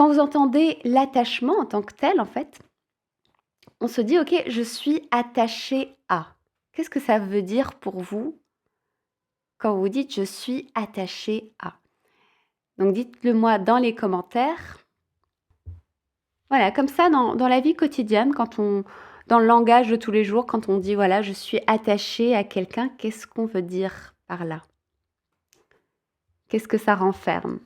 Quand vous entendez l'attachement en tant que tel, en fait, on se dit: «OK, je suis attaché à». Qu'est-ce que ça veut dire pour vous quand vous dites: «Je suis attaché à»? Donc dites-le moi dans les commentaires. Voilà, comme ça dans la vie quotidienne, dans le langage de tous les jours, quand on dit: «Voilà, je suis attaché à quelqu'un», qu'est-ce qu'on veut dire par là? Qu'est-ce que ça renferme?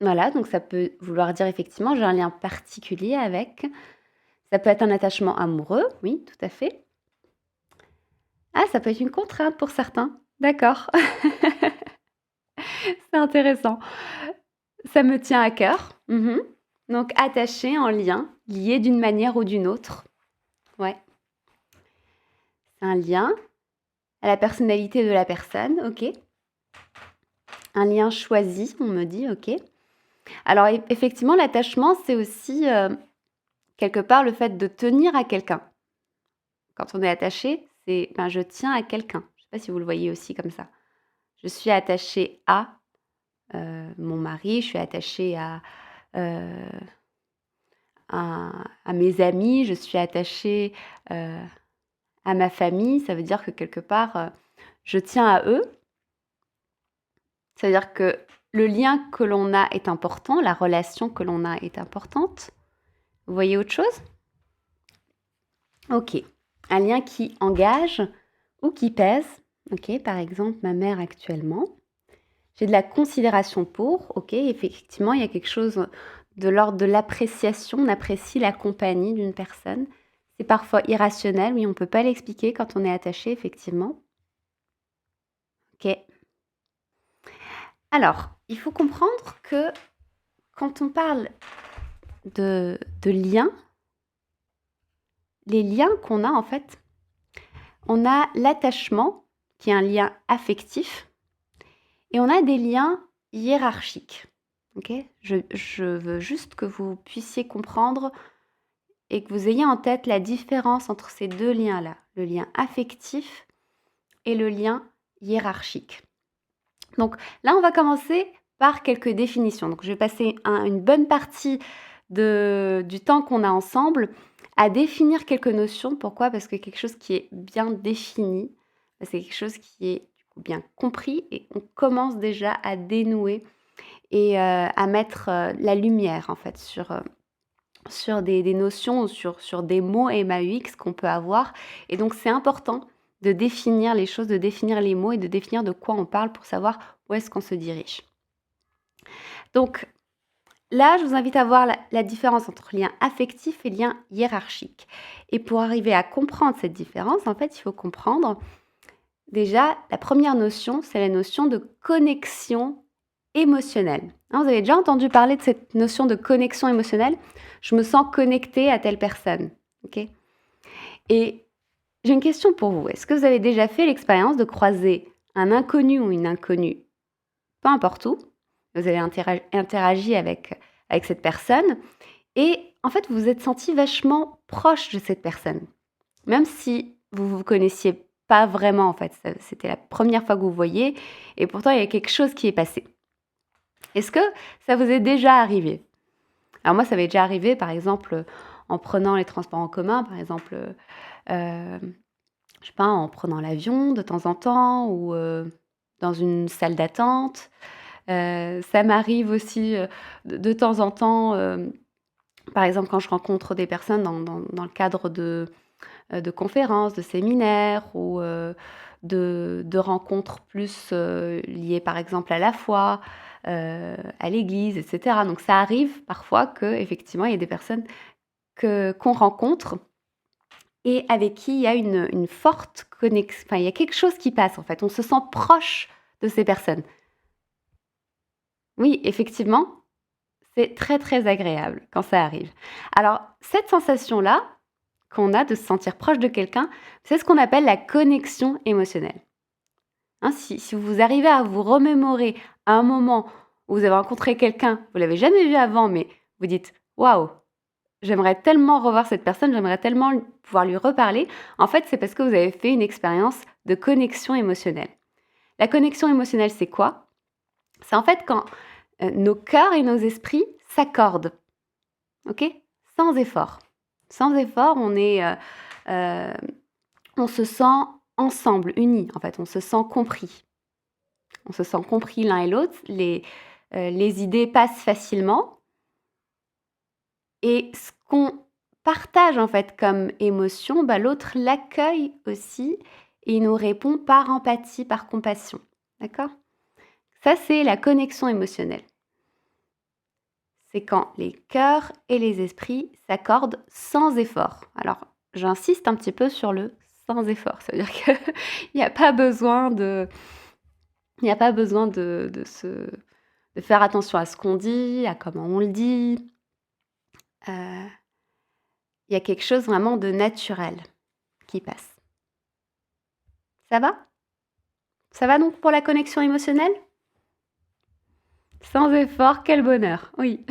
Voilà, donc ça peut vouloir dire effectivement: «J'ai un lien particulier avec». Ça peut être un attachement amoureux, oui, tout à fait. Ah, ça peut être une contrainte pour certains. D'accord, c'est intéressant. Ça me tient à cœur. Mmh. Donc attaché, en lien, lié d'une manière ou d'une autre. Ouais, c'est un lien à la personnalité de la personne, OK. Un lien choisi, on me dit, OK. Alors effectivement, l'attachement, c'est aussi, quelque part le fait de tenir à quelqu'un. Quand on est attaché, c'est, ben, je tiens à quelqu'un. Je ne sais pas si vous le voyez aussi comme ça. Je suis attachée à, mon mari, je suis attachée heu, à mes amis, je suis attachée, à ma famille. Ça veut dire que quelque part, je tiens à eux. Ça veut dire que le lien que l'on a est important, la relation que l'on a est importante. Vous voyez autre chose? OK. Un lien qui engage ou qui pèse. OK, par exemple, ma mère actuellement. J'ai de la considération pour, OK, effectivement, il y a quelque chose de l'ordre de l'appréciation. On apprécie la compagnie d'une personne. C'est parfois irrationnel, oui, on ne peut pas l'expliquer quand on est attaché, effectivement. OK. Alors, il faut comprendre que quand on parle de liens, les liens qu'on a, en fait, on a l'attachement, qui est un lien affectif, et on a des liens hiérarchiques. OK? Je veux juste que vous puissiez comprendre et que vous ayez en tête la différence entre ces deux liens-là, le lien affectif et le lien hiérarchique. Donc là, on va commencer par quelques définitions. Donc je vais passer une bonne partie du temps qu'on a ensemble à définir quelques notions. Pourquoi? Parce que quelque chose qui est bien défini, c'est quelque chose qui est du coup bien compris et on commence déjà à dénouer et à mettre la lumière en fait sur des notions ou sur des mots MAUX qu'on peut avoir. Et donc c'est important de définir les choses, de définir les mots et de définir de quoi on parle pour savoir où est-ce qu'on se dirige. Donc là, je vous invite à voir la différence entre lien affectif et lien hiérarchique. Et pour arriver à comprendre cette différence, en fait, il faut comprendre déjà la première notion, c'est la notion de connexion émotionnelle. Hein, vous avez déjà entendu parler de cette notion de connexion émotionnelle? Je me sens connectée à telle personne. OK? Et j'ai une question pour vous. Est-ce que vous avez déjà fait l'expérience de croiser un inconnu ou une inconnue, peu importe où, vous avez interagi avec cette personne et en fait, vous vous êtes senti vachement proche de cette personne, même si vous vous connaissiez pas vraiment en fait. C'était la première fois que vous voyez et pourtant il y a quelque chose qui est passé. Est-ce que ça vous est déjà arrivé? Alors moi, ça m'est déjà arrivé, par exemple, en prenant les transports en commun, par exemple, je sais pas, en prenant l'avion de temps en temps ou dans une salle d'attente. Ça m'arrive aussi, de temps en temps, par exemple, quand je rencontre des personnes dans le cadre de conférences, de séminaires ou de rencontres plus liées par exemple à la foi, à l'église, etc. Donc ça arrive parfois qu'effectivement il y a des personnes qu'on rencontre et avec qui il y a une forte connexion, enfin il y a quelque chose qui passe en fait, on se sent proche de ces personnes. Oui, effectivement, c'est très très agréable quand ça arrive. Alors cette sensation-là, qu'on a de se sentir proche de quelqu'un, c'est ce qu'on appelle la connexion émotionnelle. Hein, si vous arrivez à vous remémorer à un moment où vous avez rencontré quelqu'un, vous l'avez jamais vu avant, mais vous dites: «Waouh, j'aimerais tellement revoir cette personne, j'aimerais tellement pouvoir lui reparler». En fait, c'est parce que vous avez fait une expérience de connexion émotionnelle. La connexion émotionnelle, c'est quoi? C'est en fait quand nos cœurs et nos esprits s'accordent, ok? Sans effort. Sans effort, on se sent ensemble, unis, en fait, on se sent compris. On se sent compris l'un et l'autre, les idées passent facilement et ce qu'on partage, en fait, comme émotion, l'autre l'accueille aussi et il nous répond par empathie, par compassion. D'accord? Ça, c'est la connexion émotionnelle. C'est quand les cœurs et les esprits s'accordent sans effort. Alors, j'insiste un petit peu sur le sans effort. Ça veut dire qu'il n'y a pas besoin de faire attention à ce qu'on dit, à comment on le dit. Il y a quelque chose vraiment de naturel qui passe. Ça va? Ça va donc pour la connexion émotionnelle? Sans effort, quel bonheur. Oui.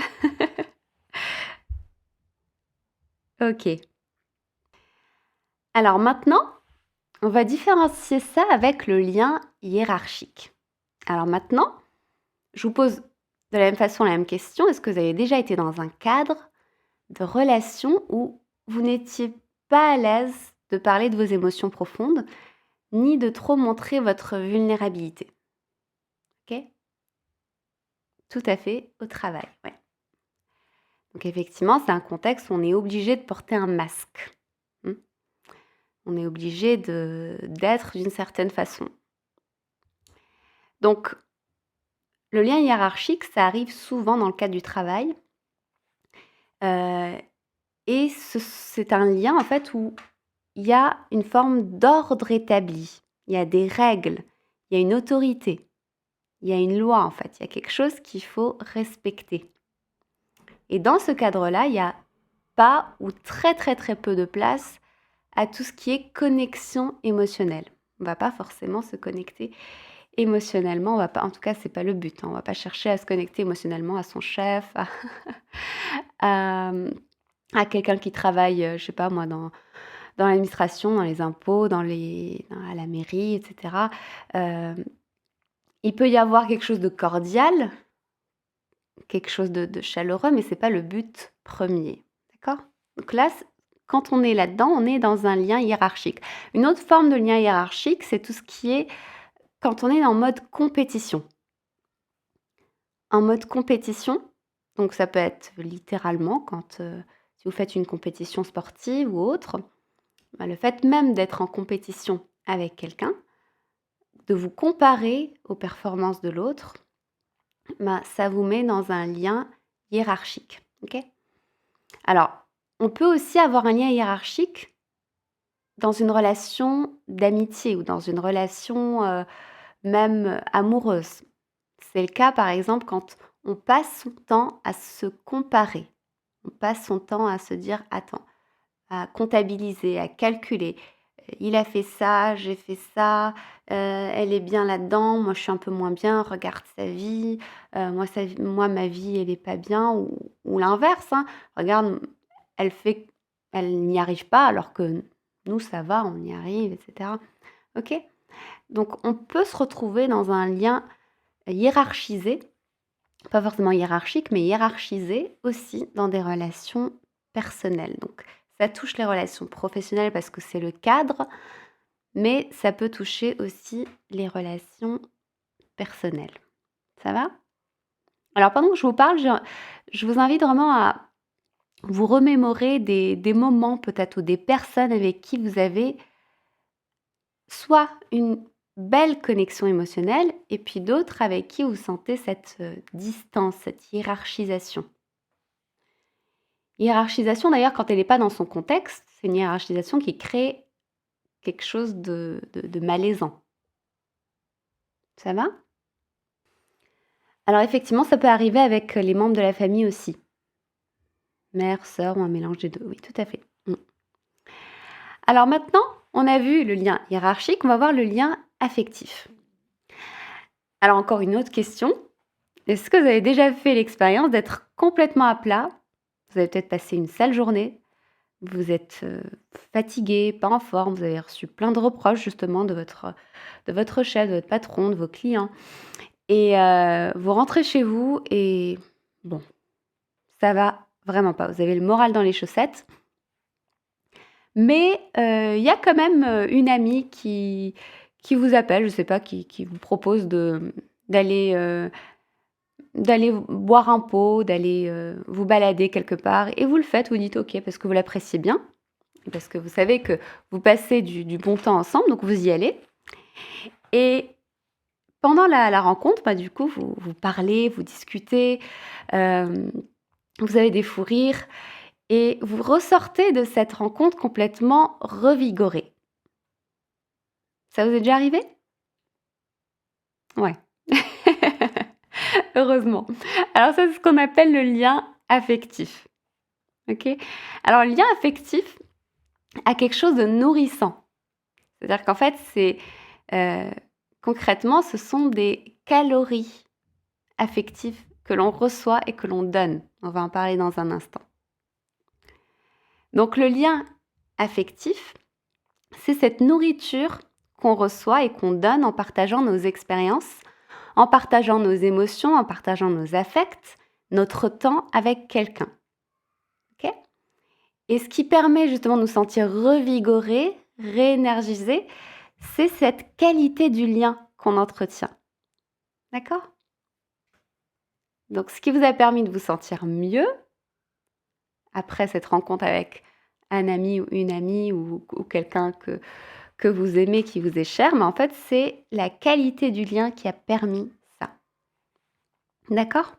Ok. Alors maintenant, on va différencier ça avec le lien hiérarchique. Alors maintenant, je vous pose de la même façon la même question. Est-ce que vous avez déjà été dans un cadre de relation où vous n'étiez pas à l'aise de parler de vos émotions profondes, ni de trop montrer votre vulnérabilité? Ok? Tout à fait, au travail. Ouais. Donc effectivement, c'est un contexte où on est obligé de porter un masque. On est obligé d'être d'une certaine façon. Donc, le lien hiérarchique, ça arrive souvent dans le cadre du travail. Et c'est un lien, en fait, où il y a une forme d'ordre établi. Il y a des règles, il y a une autorité, il y a une loi, en fait. Il y a quelque chose qu'il faut respecter. Et dans ce cadre-là, il n'y a pas ou très, très, très peu de place à tout ce qui est connexion émotionnelle. On ne va pas forcément se connecter émotionnellement, on va pas, en tout cas, c'est pas le but. On va pas chercher à se connecter émotionnellement à son chef, à quelqu'un qui travaille, je sais pas moi, dans l'administration, dans les impôts, à la mairie, etc. Il peut y avoir quelque chose de cordial, quelque chose de chaleureux, mais c'est pas le but premier. D'accord? Donc là, quand on est là-dedans, on est dans un lien hiérarchique. Une autre forme de lien hiérarchique, c'est tout ce qui est quand on est en mode compétition. En mode compétition, donc ça peut être littéralement quand si vous faites une compétition sportive ou autre, le fait même d'être en compétition avec quelqu'un, de vous comparer aux performances de l'autre, ça vous met dans un lien hiérarchique. Okay? Alors, on peut aussi avoir un lien hiérarchique dans une relation d'amitié ou dans une relation même amoureuse. C'est le cas, par exemple, quand on passe son temps à se comparer. On passe son temps à se dire, attends, à comptabiliser, à calculer. Il a fait ça, j'ai fait ça, elle est bien là-dedans, moi je suis un peu moins bien, regarde sa vie, moi ma vie elle est pas bien, ou l'inverse, hein. Regarde, elle n'y arrive pas alors que nous ça va, on y arrive, etc. Ok? Donc on peut se retrouver dans un lien hiérarchisé, pas forcément hiérarchique, mais hiérarchisé aussi dans des relations personnelles. Donc ça touche les relations professionnelles parce que c'est le cadre, mais ça peut toucher aussi les relations personnelles. Ça va? Alors pendant que je vous parle, je vous invite vraiment à vous remémorer des moments peut-être ou des personnes avec qui vous avez soit une belle connexion émotionnelle et puis d'autres avec qui vous sentez cette distance, cette hiérarchisation. Hiérarchisation d'ailleurs quand elle n'est pas dans son contexte, c'est une hiérarchisation qui crée quelque chose de malaisant. Ça va? Alors effectivement, ça peut arriver avec les membres de la famille aussi. Mère, sœur ou un mélange des deux. Oui, tout à fait. Alors maintenant, on a vu le lien hiérarchique, on va voir le lien affectif. Alors encore une autre question. Est-ce que vous avez déjà fait l'expérience d'être complètement à plat? Vous avez peut-être passé une sale journée, vous êtes fatigué, pas en forme, vous avez reçu plein de reproches justement de votre chef, de votre patron, de vos clients. et vous rentrez chez vous et bon, ça va vraiment pas. Vous avez le moral dans les chaussettes. Mais il y a quand même une amie qui vous appelle, je sais pas, qui vous propose d'aller d'aller boire un pot, d'aller vous balader quelque part. Et vous le faites, vous dites ok, parce que vous l'appréciez bien, parce que vous savez que vous passez du bon temps ensemble, donc vous y allez. Et pendant la rencontre, bah, du coup, vous parlez, vous discutez, vous avez des fous rires. Et vous ressortez de cette rencontre complètement revigoré. Ça vous est déjà arrivé? Ouais. Heureusement. Alors ça, c'est ce qu'on appelle le lien affectif. OK? Alors le lien affectif a quelque chose de nourrissant. C'est-à-dire qu'en fait, heu, concrètement, ce sont des calories affectives que l'on reçoit et que l'on donne. On va en parler dans un instant. Donc le lien affectif, c'est cette nourriture qu'on reçoit et qu'on donne en partageant nos expériences, en partageant nos émotions, en partageant nos affects, notre temps avec quelqu'un. OK? Et ce qui permet justement de nous sentir revigorés, réénergisés, c'est cette qualité du lien qu'on entretient. D'accord? Donc ce qui vous a permis de vous sentir mieux après cette rencontre avec un ami ou une amie ou quelqu'un que vous aimez, qui vous est cher, mais en fait, c'est la qualité du lien qui a permis ça. D'accord?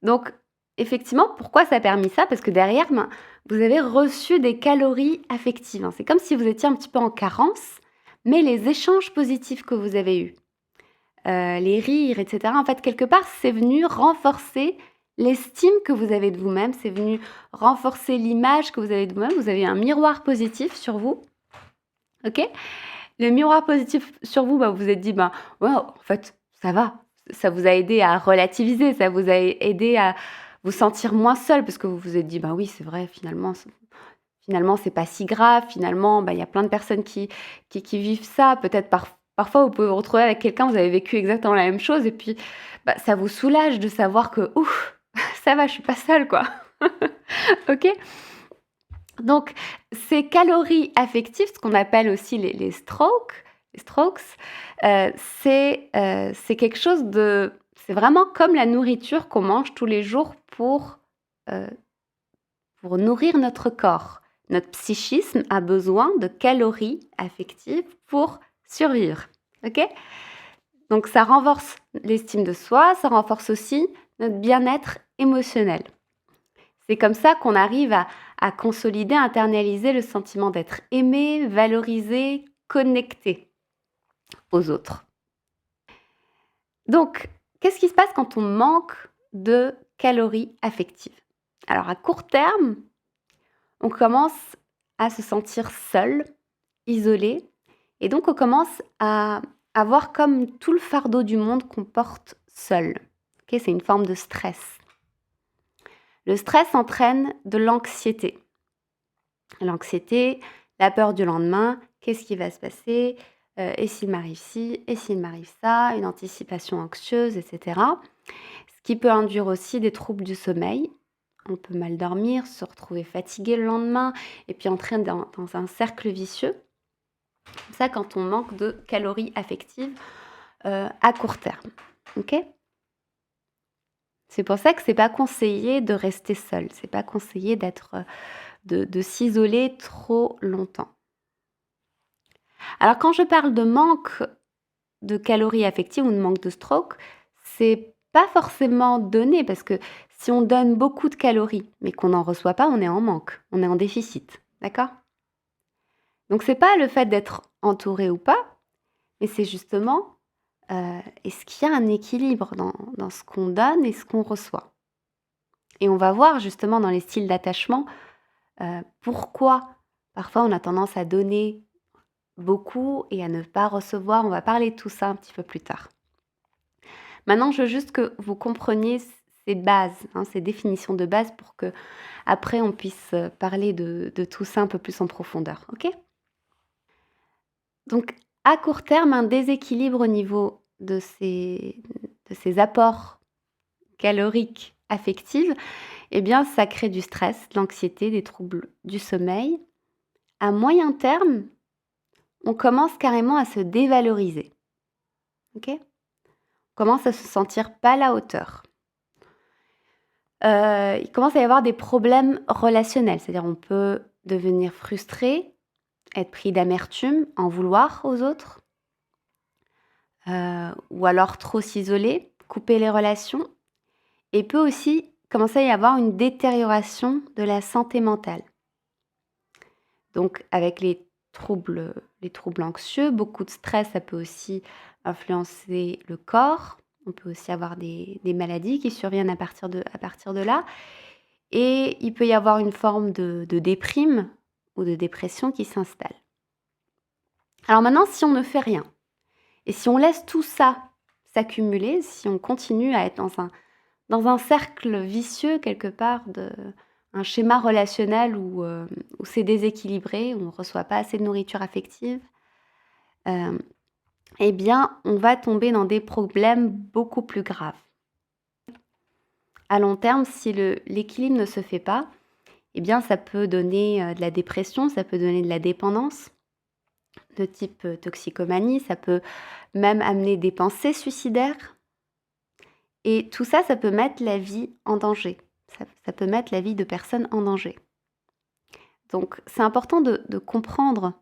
Donc, effectivement, pourquoi ça a permis ça? Parce que derrière, ben, vous avez reçu des calories affectives, hein. C'est comme si vous étiez un petit peu en carence, mais les échanges positifs que vous avez eus, les rires, et cetera, en fait, quelque part, c'est venu renforcer l'estime que vous avez de vous-même, c'est venu renforcer l'image que vous avez de vous-même. Vous avez un miroir positif sur vous, OK? Le miroir positif sur vous, bah, vous vous êtes dit: «Ben, ouais, en fait, ça va». Ça vous a aidé à relativiser, ça vous a aidé à vous sentir moins seul parce que vous vous êtes dit: «Ben oui, c'est vrai, finalement, c'est pas si grave. Finalement, bah, il y a plein de personnes qui vivent ça». Peut-être parfois, vous pouvez vous retrouver avec quelqu'un, vous avez vécu exactement la même chose et puis, bah, ça vous soulage de savoir que: «Ouf, ça va, je suis pas seule, quoi». OK? Donc, ces calories affectives, ce qu'on appelle aussi les strokes, heu, c'est quelque chose de c'est vraiment comme la nourriture qu'on mange tous les jours heu, pour nourrir notre corps. Notre psychisme a besoin de calories affectives pour survivre. OK? Donc ça renforce l'estime de soi, ça renforce aussi notre bien-être émotionnel. C'est comme ça qu'on arrive à consolider, à internaliser le sentiment d'être aimé, valorisé, connecté aux autres. Donc, qu'est-ce qui se passe quand on manque de calories affectives? Alors, à court terme, on commence à se sentir seul, isolé, et donc on commence à avoir comme tout le fardeau du monde qu'on porte seul. Ok, c'est une forme de stress. Le stress entraîne de l'anxiété. L'anxiété, la peur du lendemain, qu'est-ce qui va se passer? Et s'il m'arrive ci? Et s'il m'arrive ça? Une anticipation anxieuse, et cetera. Ce qui peut induire aussi des troubles du sommeil. On peut mal dormir, se retrouver fatigué le lendemain et puis entrer dans un cercle vicieux. Ça quand on manque de calories affectives, à court terme. OK? C'est pour ça que c'est pas conseillé de rester seul. C'est pas conseillé de s'isoler trop longtemps. Alors quand je parle de manque de calories affectives ou de manque de stroke, c'est pas forcément donné parce que si on donne beaucoup de calories mais qu'on n'en reçoit pas, on est en manque, on est en déficit, d'accord? Donc c'est pas le fait d'être entouré ou pas, mais c'est justement, est-ce qu'il y a un équilibre dans ce qu'on donne et ce qu'on reçoit? Et on va voir justement dans les styles d'attachement, pourquoi parfois on a tendance à donner beaucoup et à ne pas recevoir. On va parler de tout ça un petit peu plus tard. Maintenant, je veux juste que vous compreniez ces bases, hein, ces définitions de base pour que après on puisse parler de tout ça un peu plus en profondeur. OK? Donc, à court terme, un déséquilibre au niveau de ces apports caloriques affectifs, eh bien, ça crée du stress, de l'anxiété, des troubles du sommeil. À moyen terme, on commence carrément à se dévaloriser. OK? On commence à se sentir pas à la hauteur. Il commence à y avoir des problèmes relationnels, c'est-à-dire on peut devenir frustré, être pris d'amertume, en vouloir aux autres, ou alors trop s'isoler, couper les relations, et peut aussi commencer à y avoir une détérioration de la santé mentale. Donc avec les troubles anxieux, beaucoup de stress, ça peut aussi influencer le corps. On peut aussi avoir des maladies qui surviennent à partir de là. Et il peut y avoir une forme de déprime ou de dépression qui s'installe. Alors maintenant, si on ne fait rien, et si on laisse tout ça s'accumuler, si on continue à être dans un cercle vicieux quelque part, un schéma relationnel où c'est déséquilibré, où on ne reçoit pas assez de nourriture affective, eh bien, on va tomber dans des problèmes beaucoup plus graves. À long terme, si l'équilibre ne se fait pas, eh bien, ça peut donner de la dépression, ça peut donner de la dépendance de type toxicomanie, ça peut même amener des pensées suicidaires. Et tout ça, ça peut mettre la vie en danger. Ça peut mettre la vie de personnes en danger. Donc, c'est important de comprendre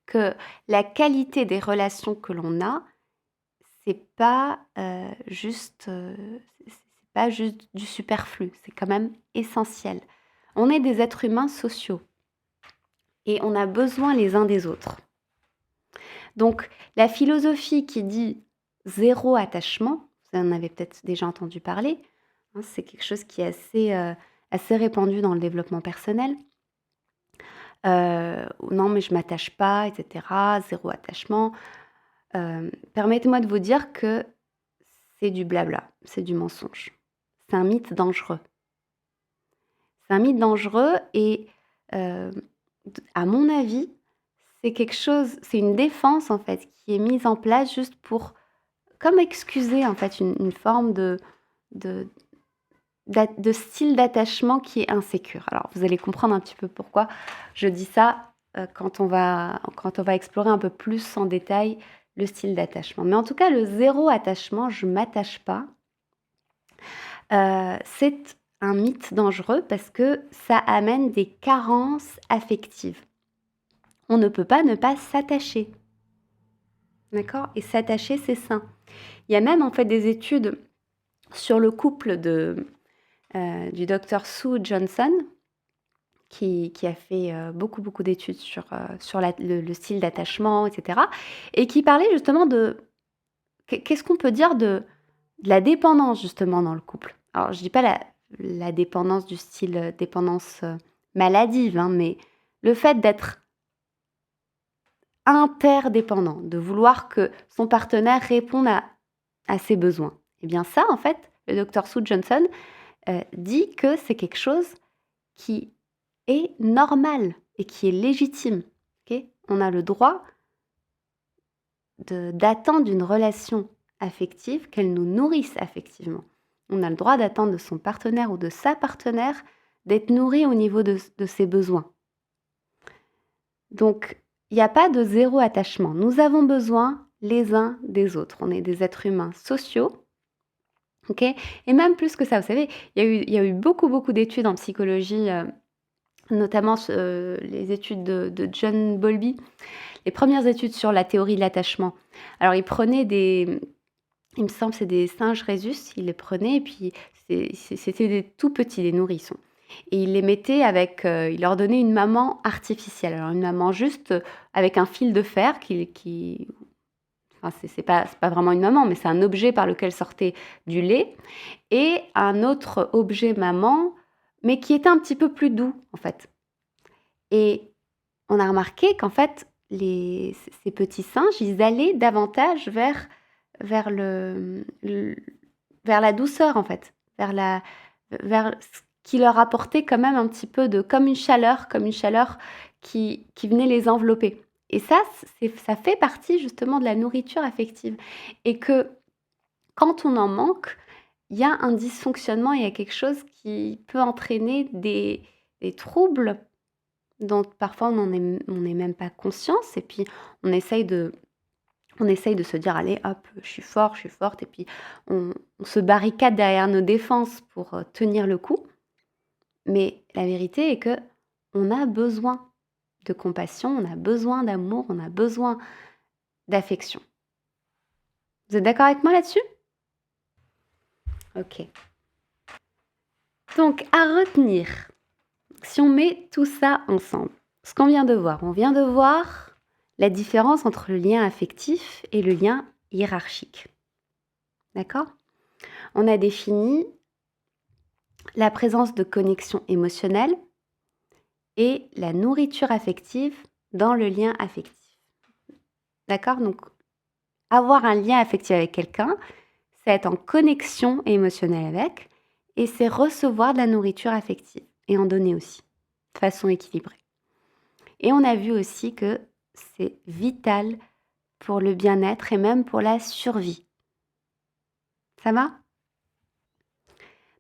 que la qualité des relations que l'on a, c'est pas juste du superflu, c'est quand même essentiel. On est des êtres humains sociaux et on a besoin les uns des autres. Donc, la philosophie qui dit zéro attachement, vous en avez peut-être déjà entendu parler, hein, c'est quelque chose qui est assez répandu dans le développement personnel. Non, mais je m'attache pas, etc. Zéro attachement. Permettez-moi de vous dire que c'est du blabla, c'est du mensonge. C'est un mythe dangereux. C'est un mythe dangereux et à mon avis, c'est une défense en fait qui est mise en place juste pour comme excuser en fait une forme de style d'attachement qui est insécure. Alors vous allez comprendre un petit peu pourquoi je dis ça quand on va explorer un peu plus en détail le style d'attachement. Mais en tout cas, le zéro attachement, je m'attache pas, c'est un mythe dangereux parce que ça amène des carences affectives. On ne peut pas ne pas s'attacher. D'accord? Et s'attacher, c'est sain. Il y a même en fait des études sur le couple du docteur Sue Johnson, qui a fait beaucoup d'études sur le style d'attachement, etc. Et qui parlait justement qu'est-ce qu'on peut dire de la dépendance justement dans le couple. Alors je dis pas la dépendance du style dépendance maladive, hein, mais le fait d'être interdépendant, de vouloir que son partenaire réponde à ses besoins. Eh bien ça, en fait, le docteur Sue Johnson dit que c'est quelque chose qui est normal et qui est légitime. Okay? On a le droit d'attendre d'une relation affective qu'elle nous nourrisse affectivement. On a le droit d'attendre de son partenaire ou de sa partenaire d'être nourri au niveau de ses besoins. Donc, il n'y a pas de zéro attachement. Nous avons besoin les uns des autres. On est des êtres humains sociaux. Okay, et même plus que ça, vous savez, il y a eu beaucoup d'études en psychologie, notamment les études de John Bowlby, les premières études sur la théorie de l'attachement. Alors, il prenait il me semble, c'est des singes rhésus, il les prenait, et puis c'était des tout petits, des nourrissons. Et il les mettait il leur donnait une maman artificielle. Alors, une maman juste avec un fil de fer enfin, c'est pas vraiment une maman, mais c'est un objet par lequel sortait du lait, et un autre objet maman, mais qui était un petit peu plus doux, en fait. Et on a remarqué qu'en fait, ces petits singes, ils allaient davantage vers la douceur, en fait, vers ce qui leur apportait quand même un petit peu comme une chaleur qui venait les envelopper. Et ça, ça fait partie justement de la nourriture affective. Et que quand on en manque, il y a un dysfonctionnement, il y a quelque chose qui peut entraîner des troubles dont parfois on n'est même pas conscience. Et puis on essaye de se dire: «Allez hop, je suis fort, je suis forte» et puis on se barricade derrière nos défenses pour, tenir le coup. Mais la vérité est que on a besoin de compassion, on a besoin d'amour, on a besoin d'affection. Vous êtes d'accord avec moi là-dessus? OK. Donc à retenir, si on met tout ça ensemble, ce qu'on vient de voir, on vient de voir la différence entre le lien affectif et le lien hiérarchique. D'accord? On a défini la présence de connexion émotionnelle et la nourriture affective dans le lien affectif. D'accord? Donc, avoir un lien affectif avec quelqu'un, c'est être en connexion émotionnelle avec, et c'est recevoir de la nourriture affective, et en donner aussi, de façon équilibrée. Et on a vu aussi que c'est vital pour le bien-être et même pour la survie. Ça va?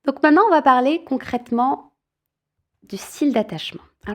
Donc maintenant, on va parler concrètement du style d'attachement.